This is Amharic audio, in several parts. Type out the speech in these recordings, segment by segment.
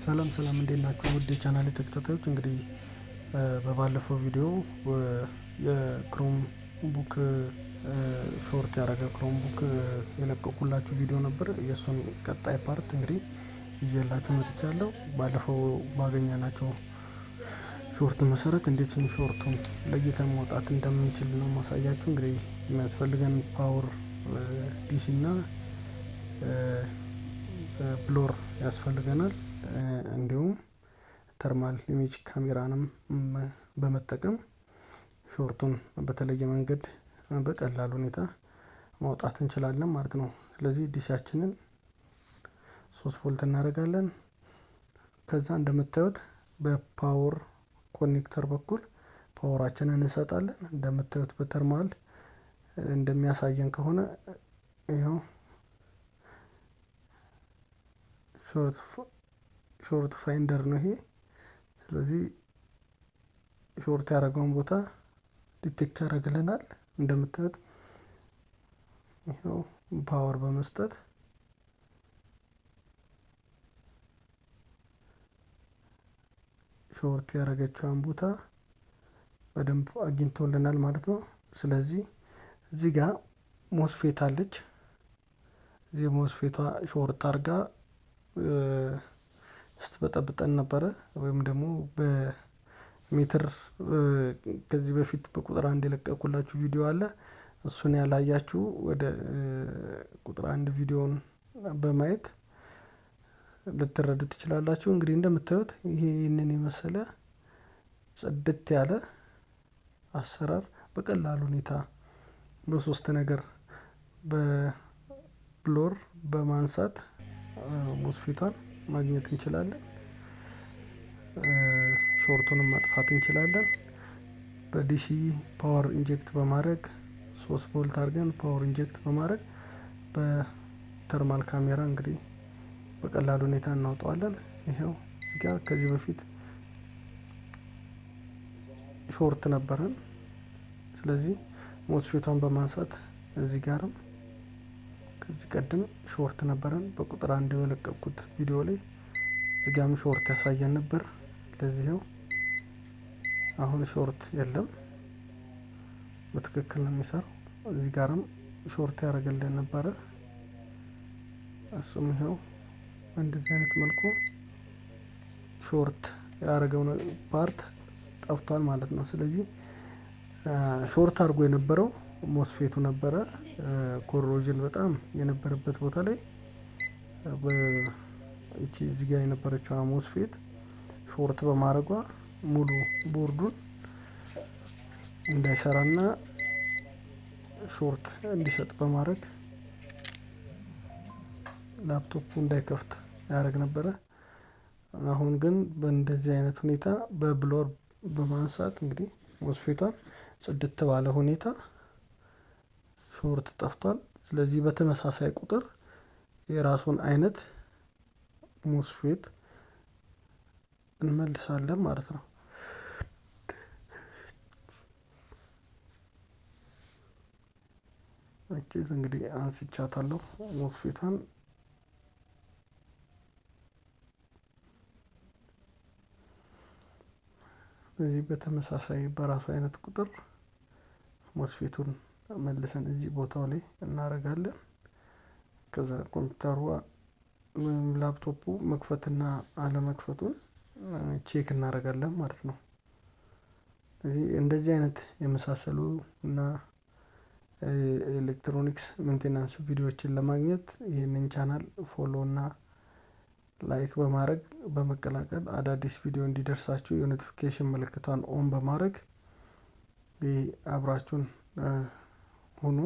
ሰላም ሰላም እንዴት ናችሁ? ውድ የቻናሌ ተከታታዮች እንግዲህ በባለፈው ቪዲዮ የክሮም ቡክ ሾርት ያደረገ ክሮም ቡክ የለቀቁላችሁ ቪዲዮ ነበር። የእሱን ቀጣይ ፓርት እንግዲህ ይዤላችሁ መጥቻለሁ። ባለፈው ባገኘናቸው ሾርት መሰረት እንዴት ሾርቱን ለይተን ማውጣት እንደምንችል ነው ማሳያችሁ። እንግዲህ የሚያስፈልገን ፓወር ዲሲ እና ብሎር ያስፈልገናል። እንዲሁም ተርማል ኢሜጅ ካሜራንም በመጠቀም ሾርቱን በተለየ መንገድ በቀላል ሁኔታ ማውጣት እንችላለን ማለት ነው። ስለዚህ ዲሲያችንን 3 ቮልት እናደርጋለን። ከዛ እንደምታዩት በፓወር ኮኔክተር በኩል ፓወራችንን እንሰጣለን። እንደምታዩት በተርማል እንደሚያሳየን ከሆነ ይኸው ሾርት ፋይንደር ነው ይሄ። ስለዚህ ሾርት ያደረገውን ቦታ ዲቴክት ያደርግልናል። እንደምታዩት ይኸው ፓወር በመስጠት ሾርት ያደረገችውን ቦታ በደንብ አግኝቶልናል ማለት ነው። ስለዚህ እዚህ ጋር ሞስፌት አለች። እዚህ ሞስፌቷ ሾርት አድርጋ ስትበጠብጠን ነበረ። ወይም ደግሞ በሜትር ከዚህ በፊት በቁጥር 1 የለቀቁላችሁ ቪዲዮ አለ። እሱን ያላያችሁ ወደ ቁጥር 1 ቪዲዮን በማየት ልትረዱ ትችላላችሁ። እንግዲህ እንደምታዩት ይሄንን የመሰለ ጽድት ያለ አሰራር በቀላል ሁኔታ በሶስት ነገር በብሎር በማንሳት ሞስፌቷን ማግኘት እንችላለን። ሾርቱንም ማጥፋት እንችላለን። በዲሲ ፓወር ኢንጀክት በማድረግ 3 ቮልት አድርገን ፓወር ኢንጀክት በማድረግ በተርማል ካሜራ እንግዲህ በቀላል ሁኔታ እናውጣዋለን። ይሄው እዚህ ጋር ከዚህ በፊት ሾርት ነበረን። ስለዚህ ሞስፌቷን በማንሳት እዚህ ጋርም ከዚህ ቀደም ሾርት ነበረን በቁጥር 1 የለቀቁት ቪዲዮ ላይ እዚህ ጋርም ሾርት ያሳየን ነበር። ስለዚህ አሁን ሾርት የለም፣ በትክክል ነው የሚሰራው። እዚህ ጋርም ሾርት ያደርገልን ነበረ። እሱም ይሄው እንደዚህ አይነት መልኩ ሾርት ያደረገው ፓርት ጠፍቷል ማለት ነው። ስለዚህ ሾርት አድርጎ የነበረው ሞስፌቱ ነበረ። ኮሮዥን በጣም የነበረበት ቦታ ላይ እቺ እዚህ ጋር የነበረችው ሞስፌት ሾርት በማድረጓ ሙሉ ቦርዱን እንዳይሰራና ሾርት እንዲሰጥ በማድረግ ላፕቶፑ እንዳይከፍት ያደርግ ነበረ። አሁን ግን በእንደዚህ አይነት ሁኔታ በብሎር በማንሳት እንግዲህ ሞስፌቷን ጽድት ባለ ሁኔታ ሾርት ጠፍቷል። ስለዚህ በተመሳሳይ ቁጥር የራሱን አይነት ሞስፌት እንመልሳለን ማለት ነው። እንግዲህ አንስቻታለሁ ሞስፌቷን። እዚህ በተመሳሳይ በራሱ አይነት ቁጥር ሞስፌቱን መልሰን እዚህ ቦታው ላይ እናደርጋለን። ከዛ ኮምፒውተሩ ላፕቶፑ መክፈትና አለመክፈቱን ቼክ እናደርጋለን ማለት ነው። እንደዚህ አይነት የመሳሰሉ እና ኤሌክትሮኒክስ ሜንቴናንስ ቪዲዮዎችን ለማግኘት ይህንን ቻናል ፎሎ እና ላይክ በማድረግ በመቀላቀል አዳዲስ ቪዲዮ እንዲደርሳችሁ የኖቲፊኬሽን ምልክቷን ኦን በማድረግ አብራችሁን ሁኑ።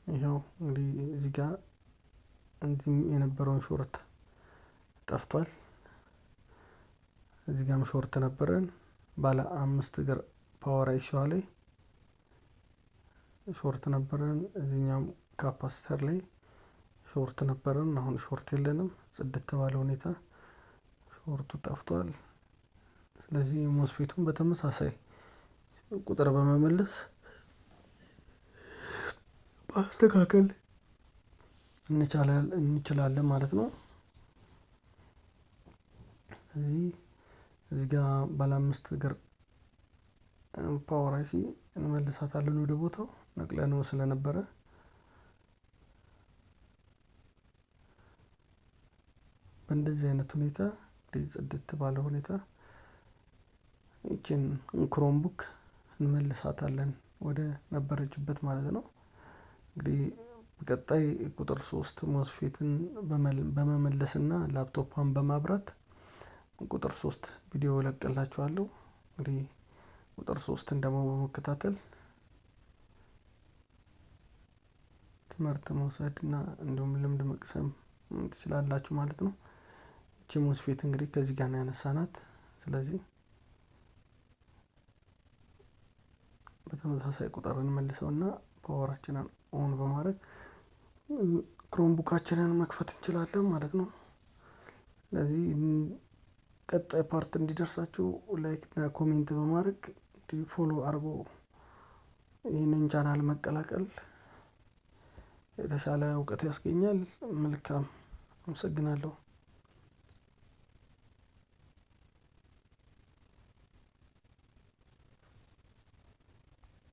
ይኸው እንግዲህ እዚህ ጋር እዚህም የነበረውን ሾርት ጠፍቷል። እዚህ ጋርም ሾርት ነበረን ባለ 5 እግር ፓወር አይሲዋ ላይ ሾርት ነበረን። እዚህኛም ካፓሲተር ላይ ሾርት ነበረን። አሁን ሾርት የለንም፣ ጽድት ባለ ሁኔታ ሾርቱ ጠፍቷል። ስለዚህ ሞስፌቱን በተመሳሳይ ቁጥር በመመለስ ማስተካከል እንችላለን ማለት ነው። እዚህ ጋር ባለ 5 እግር ፓወር አይሲ እንመልሳታለን ወደ ቦታው ነቅለነው ስለነበረ በእንደዚህ አይነት ሁኔታ ጽድት ባለ ሁኔታ ይችን ክሮም ቡክ እንመልሳታለን ወደ ነበረችበት ማለት ነው። እንግዲህ በቀጣይ ቁጥር 3 ሞስፌትን በመመለስና ላፕቶፓን በማብራት ቁጥር 3 ቪዲዮ እለቅላችኋለሁ። እንግዲህ ቁጥር 3ን ደግሞ በመከታተል ትምህርት መውሰድ እና እንዲሁም ልምድ መቅሰም ትችላላችሁ ማለት ነው። እቺ ሞስፌት እንግዲህ ከዚህ ጋር ነው ያነሳናት። ስለዚህ በተመሳሳይ ቁጥር እንመልሰውና ፓወራችንን ኦን በማድረግ ክሮም ቡካችንን መክፈት እንችላለን ማለት ነው። ስለዚህ ቀጣይ ፓርት እንዲደርሳችሁ ላይክ እና ኮሜንት በማድረግ ፎሎ አድርጎ ይህንን ቻናል መቀላቀል የተሻለ እውቀት ያስገኛል። መልካም አመሰግናለሁ።